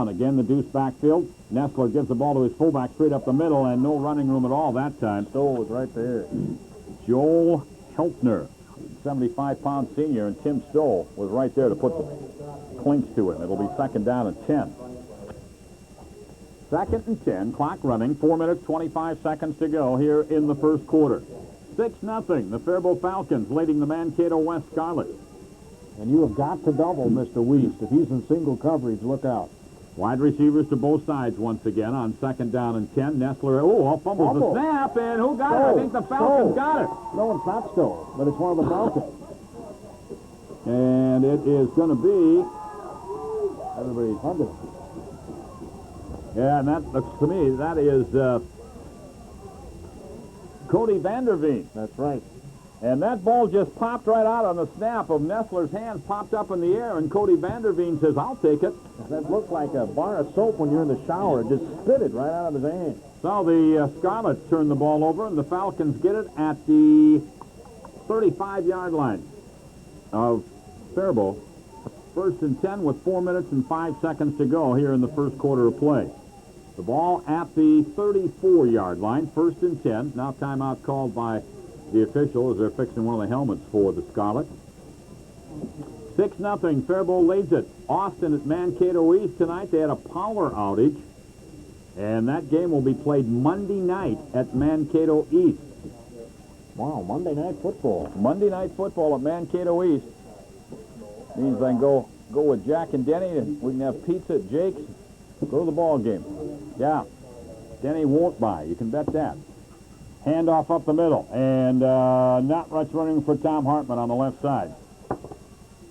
Again, the deuce backfield. Nestler gives the ball to his fullback straight up the middle, and no running room at all that time. Stoll was right there. Joel Heltner, 75-pound senior, and Tim Stoll was right there to put the clinks to him. It'll be 2nd down and 10. 2nd and 10, clock running, 4 minutes, 25 seconds to go here in the first quarter. 6-0, the Faribault Falcons leading the Mankato West Scarlets. And you have got to double Mr. Wiest. If he's in single coverage, look out. Wide receivers to both sides once again on 2nd down and 10. Nestler, fumbles the snap, and who got it? I think the Falcons got it. No, it's not Stoll, but it's one of the Falcons. And it is going to be... Everybody's hungry. Yeah, and that looks to me, that is Cody Vanderveen. That's right. And that ball just popped right out on the snap of Nestler's hands, popped up in the air, and Cody Vanderveen says, I'll take it. That looked like a bar of soap when you're in the shower. It just spit it right out of his hand. So the Scarlets turn the ball over, and the Falcons get it at the 35-yard line of Faribault. 1st and 10 with 4 minutes and 5 seconds to go here in the first quarter of play. The ball at the 34-yard line, 1st and 10. Now timeout called by the official as they're fixing one of the helmets for the Scarlets. 6-0, Faribault leads it. Austin at Mankato East tonight. They had a power outage, and that game will be played Monday night at Mankato East. Wow, Monday night football. Monday night football at Mankato East. Means I can go with Jack and Denny, and we can have pizza at Jake's. Go to the ball game. Yeah, Denny won't buy. You can bet that. Handoff up the middle, and not much running for Tom Hartman on the left side.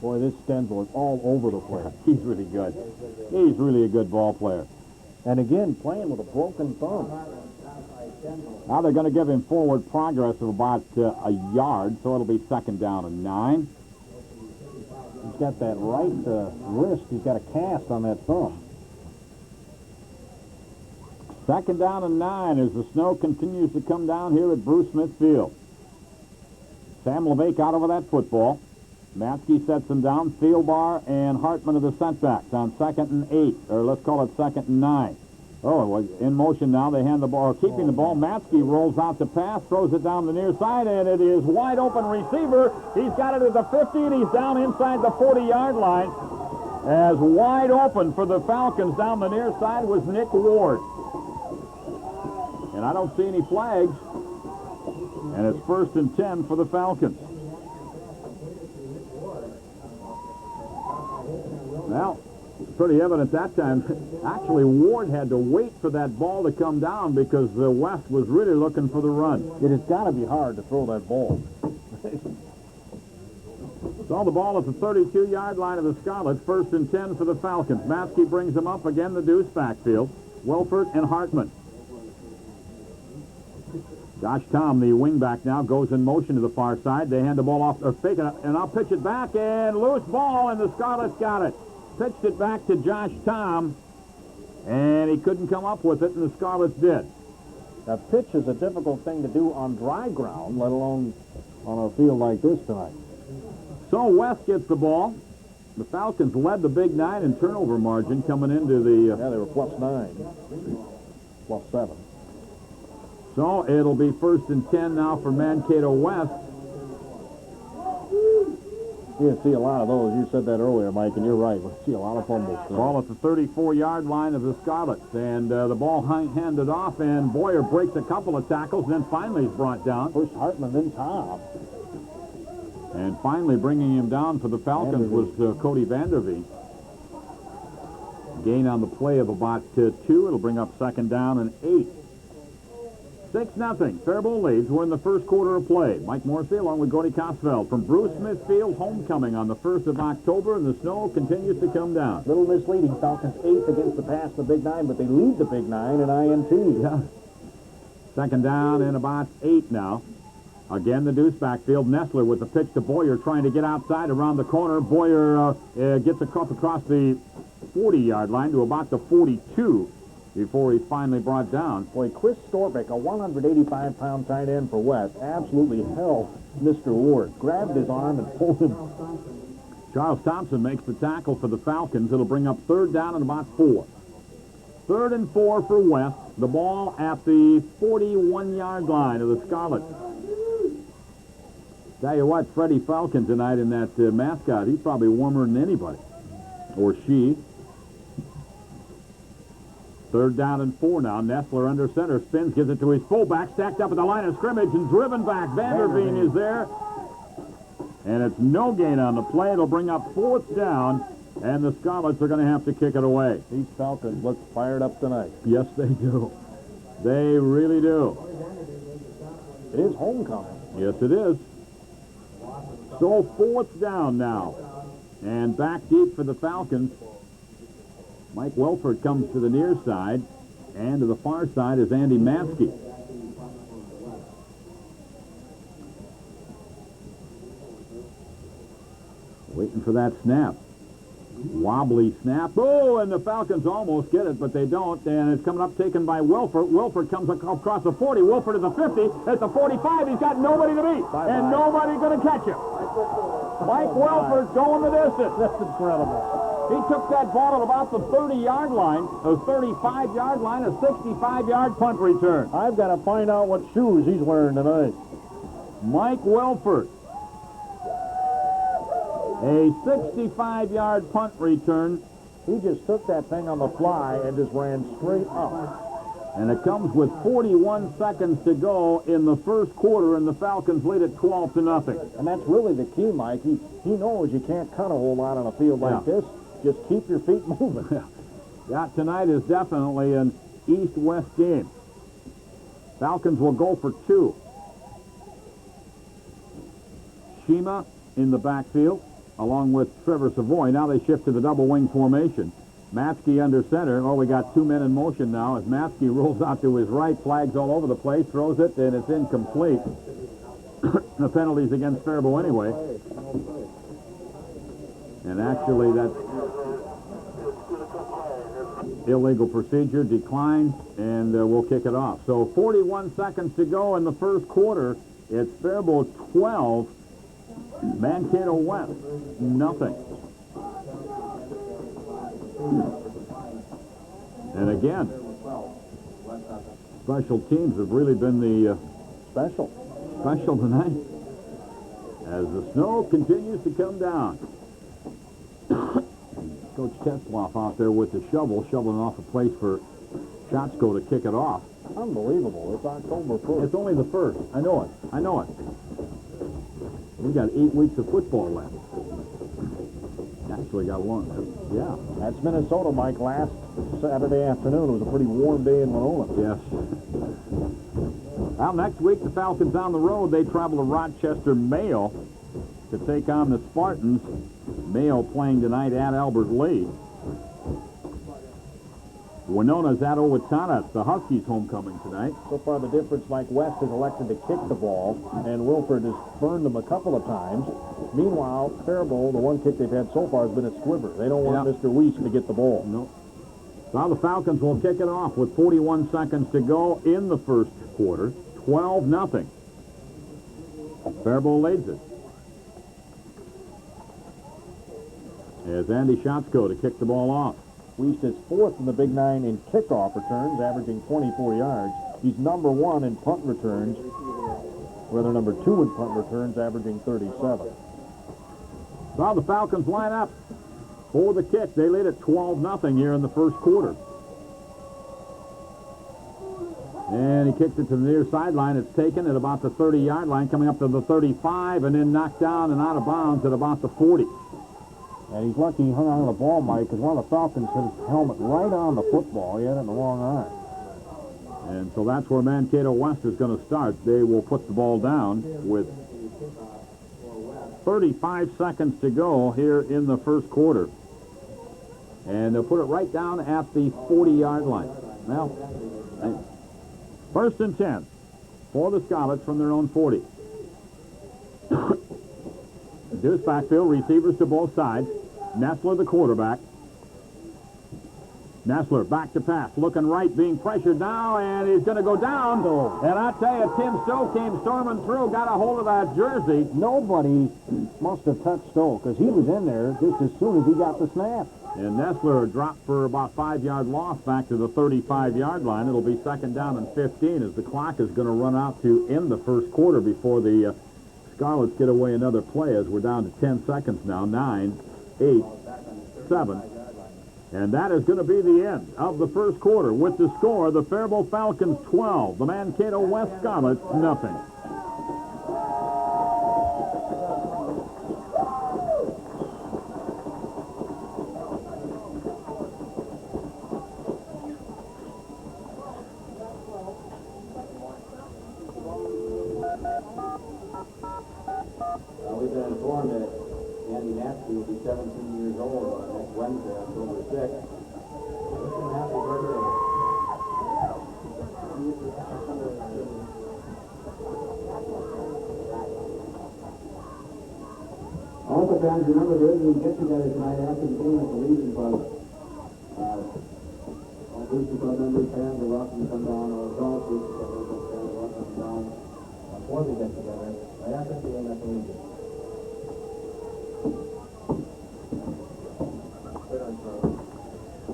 Boy, this Stenzel is all over the place. He's really good. He's really a good ball player. And again, playing with a broken thumb. Now they're going to give him forward progress of about a yard, so it'll be 2nd down and 9. He's got that right wrist. He's got a cast on that thumb. 2nd down and 9 as the snow continues to come down here at Bruce Smith Field. Sam LeVake out over that football. Matsky sets him down. Thielbar and Hartman are the setbacks on 2nd and 8, or let's call it 2nd and 9. Oh, in motion now. They hand the ball, keeping the ball. Matsky rolls out the pass, throws it down the near side, and it is wide open receiver. He's got it at the 50, and he's down inside the 40-yard line. As wide open for the Falcons down the near side was Nick Ward. And I don't see any flags. And it's 1st and 10 for the Falcons. Well, it's pretty evident that time. Actually, Ward had to wait for that ball to come down because the West was really looking for the run. It has got to be hard to throw that ball. So the ball at the 32-yard line of the Scarlets. 1st and 10 for the Falcons. Maskey brings them up again, the deuce backfield. Welford and Hartman. Josh Tom, the wingback now, goes in motion to the far side. They hand the ball off, or fake it, and I'll pitch it back, and loose ball, and the Scarlets got it. Pitched it back to Josh Tom, and he couldn't come up with it, and the Scarlets did. Now, pitch is a difficult thing to do on dry ground, let alone on a field like this tonight. So West gets the ball. The Falcons led the Big 9 in turnover margin coming into the... yeah, they were +9, +7. So it'll be 1st and 10 now for Mankato West. You didn't see a lot of those. You said that earlier, Mike, and you're right. We'll see a lot of fumbles. Ball at the 34-yard line of the Scarlets. And the ball handed off, and Boyer breaks a couple of tackles, and then finally is brought down. First Hartman, then Tom. And finally bringing him down for the Falcons was Cody Vanderveen. Gain on the play of about 2. It'll bring up 2nd down and 8. 6-0. Faribault leads. We're in the first quarter of play. Mike Morrissey along with Gordy Kosfeld from Bruce Smith Field, homecoming on the 1st of October, and the snow continues to come down. Little misleading. Falcons 8th against the pass, the Big 9, but they lead the Big 9 in INT. Yeah. 2nd down and about 8 now. Again, the deuce backfield. Nestler with the pitch to Boyer, trying to get outside around the corner. Boyer gets across the 40-yard line to about the 42 before he's finally brought down. Boy, Chris Storbeck, a 185-pound tight end for West, absolutely held Mr. Ward. Grabbed his arm and pulled him. Charles Thompson makes the tackle for the Falcons. It'll bring up 3rd down and about 4. 3rd and 4 for West. The ball at the 41-yard line of the Scarlets. Tell you what, Freddie Falcon tonight in that mascot, he's probably warmer than anybody. Or she. 3rd down and 4 now. Nestler under center, spins, gives it to his fullback, stacked up at the line of scrimmage and driven back. Vanderveen is there. And it's no gain on the play. It'll bring up 4th down, and the Scarlets are going to have to kick it away. These Falcons look fired up tonight. Yes, they do. They really do. It is homecoming. Yes, it is. So 4th down now. And back deep for the Falcons. Mike Welford comes to the near side, and to the far side is Andy Maskey. Waiting for that snap. Wobbly snap. Oh, and the Falcons almost get it, but they don't. And it's coming up, taken by Wilford. Wilford comes across the 40. Wilford at the 50. At the 45, he's got nobody to beat. And nobody going to catch him. Mike Wilford going the distance. That's incredible. He took that ball at about the 30-yard line, the 35-yard line, a 65-yard punt return. I've got to find out what shoes he's wearing tonight. Mike Wilford. A 65-yard punt return. He just took that thing on the fly and just ran straight up. And it comes with 41 seconds to go in the first quarter, and the Falcons lead at 12-0. And that's really the key, Mike. He knows you can't cut a whole lot on a field like this. Just keep your feet moving. Yeah, tonight is definitely an East-West game. Falcons will go for 2. Shima in the backfield, along with Trevor Savoy. Now they shift to the double wing formation. Maskey under center. Oh, we got 2 men in motion now as Maskey rolls out to his right, flags all over the place, throws it, and it's incomplete. The penalty's against Faribault anyway. And actually, that's illegal procedure, declined, and we'll kick it off. So 41 seconds to go in the first quarter. It's Faribault 12, Mankato West, nothing. And again, special teams have really been the special tonight as the snow continues to come down. Coach Tetzloff out there with the shovel, shoveling off a place for Schatzko to kick it off. Unbelievable. It's October 1st. It's only the 1st. I know it. We got 8 weeks of football left. Actually got one. Yeah. That's Minnesota, Mike. Last Saturday afternoon, it was a pretty warm day in Winona. Yes. Well, next week, the Falcons on the road. They travel to Rochester, Mayo to take on the Spartans. Mayo playing tonight at Albert Lee. Winona's at Owatonna. It's the Huskies' homecoming tonight. So far, the difference, Mike, West has elected to kick the ball, and Wilford has burned them a couple of times. Meanwhile, Faribault, the one kick they've had so far has been a squibber. They don't want Mr. Weiss to get the ball. No. Now the Falcons will kick it off with 41 seconds to go in the first quarter. 12-0. Faribault leads it. As Andy Schatzko to kick the ball off. Weiss is 4th in the Big 9 in kickoff returns, averaging 24 yards. He's number 1 in punt returns, rather number 2 in punt returns, averaging 37. Well, the Falcons line up for the kick. They lead at 12-0 here in the first quarter. And he kicks it to the near sideline. It's taken at about the 30-yard line, coming up to the 35, and then knocked down and out of bounds at about the 40. And he's lucky he hung on to the ball, Mike, because one of the Falcons hit his helmet right on the football. He had it in the wrong eye. And so that's where Mankato West is going to start. They will put the ball down with 35 seconds to go here in the first quarter. And they'll put it right down at the 40-yard line. Well, first and 10 for the Scarlets from their own 40. Deuce backfield, receivers to both sides. Nestler, the quarterback. Nestler back to pass, looking right, being pressured now, and he's going to go down. And I tell you, Tim Stowe came storming through, got a hold of that jersey. Nobody must have touched Stowe because he was in there just as soon as he got the snap. And Nestler dropped for about 5-yard loss back to the 35-yard line. It'll be second down and 15 as the clock is going to run out to end the first quarter before the Scarlets get away another play as we're down to 10 seconds now. 9, 8, 7. And that is going to be the end of the first quarter with the score, the Faribault Falcons 12, the Mankato West Scarlets nothing. We've been informed that Andy Natsky will be 17 years old next Wednesday, October 6th. Wish him a happy birthday. Also, fans, remember there is a get-together tonight after the game at the Legion Club. All Legion Club members, fans are welcome to come down, or adult Legion Club members, fans are welcome to come down for the get-together right after the game at the Legion.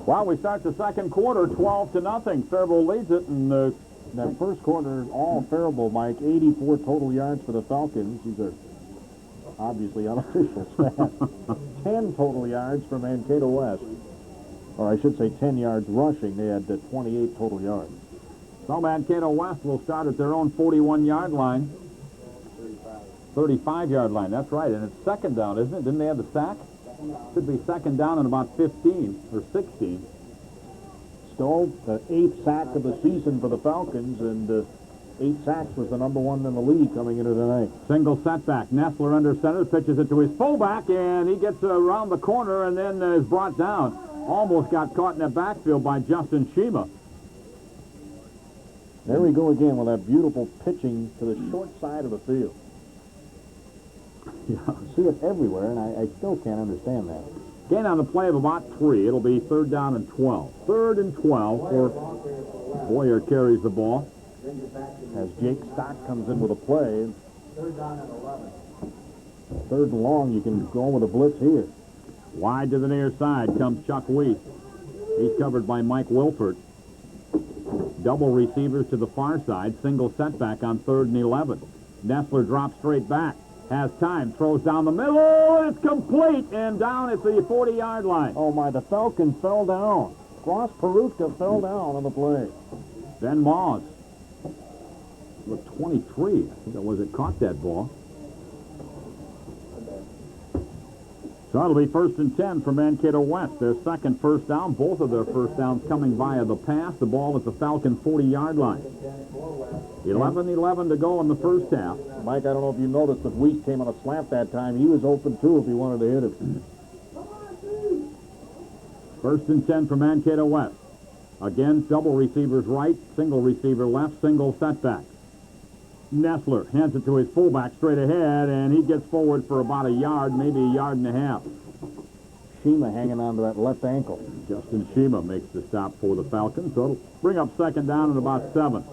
Well, we start the second quarter 12-0. Faribault leads it, and That first quarter, all Faribault, Mike, 84 total yards for the Falcons. These are obviously unofficial stats. 10 total yards for Mankato West. Or I should say 10 yards rushing. They had 28 total yards. so Mankato West will start at their own 41-yard line. 35-yard line, that's right. And it's second down, isn't it? Didn't they have the sack? Should be second down and about 15 or 16. Stowe, the 8th sack of the season for the Falcons, and 8 sacks was the number one in the league coming into tonight. Single setback. Nestler under center, pitches it to his fullback, and he gets around the corner and then is brought down. Almost got caught in the backfield by Justin Shima. There we go again with that beautiful pitching to the short side of the field. Yeah. You see it everywhere, and I still can't understand that. Gain on the play of about 3. It'll be third down and 12. Third and 12 for Boyer carries the ball. As Jake Stock comes in with a play. Third down and 11. Third and long, you can go with a blitz here. Wide to the near side comes Chuck Weiss. He's covered by Mike Wilford. Double receivers to the far side. Single setback on third and 11. Nestler drops straight back. Has time. Throws down the middle. It's complete. And down at the 40-yard line. Oh, my, the Falcon fell down. Ross Perutka fell down on the play. Ben Moss. Look, 23. I think that was it. Caught that ball. So it'll be first and 10 for Mankato West. Their second first down. Both of their first downs coming via the pass. The ball at the Falcon 40-yard line. 11-11 to go in the first half. Mike, I don't know if you noticed, but Weiss came on a slant that time. He was open, too, if he wanted to hit it. First and 10 for Mankato West. Again, double receivers right, single receiver left, single setback. Nestler hands it to his fullback straight ahead, and he gets forward for about a yard, maybe a yard and a half. Shima hanging on to that left ankle. Justin Shima makes the stop for the Falcons, so it'll bring up second down and about 7.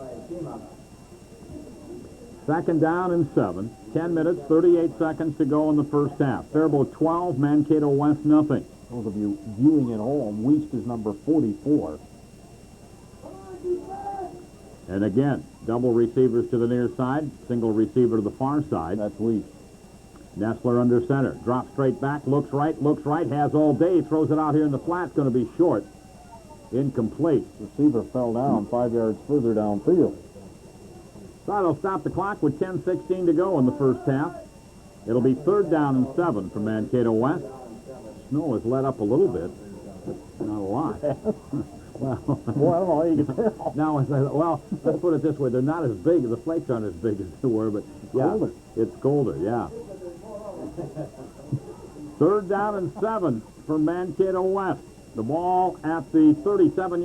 Second down and 7. 10 minutes, 38 seconds to go in the first half. Faribault 12, Mankato West nothing. Those of you viewing at home, Weiss is number 44. And again, double receivers to the near side, single receiver to the far side. That's Weiss. Nestler under center, drops straight back, looks right, has all day, throws it out here in the flat, going to be short. Incomplete. Receiver fell down 5 yards further downfield. So it'll stop the clock with 10:16 to go in the first half. It'll be third down and 7 for Mankato West. Snow has let up a little bit, but not a lot. Well, I don't know how you can tell. Now, well, let's put it this way. They're not as big. The flakes aren't as big as they were, but yeah, it's colder, yeah. Third down and 7 for Mankato West. The ball at the 37-yard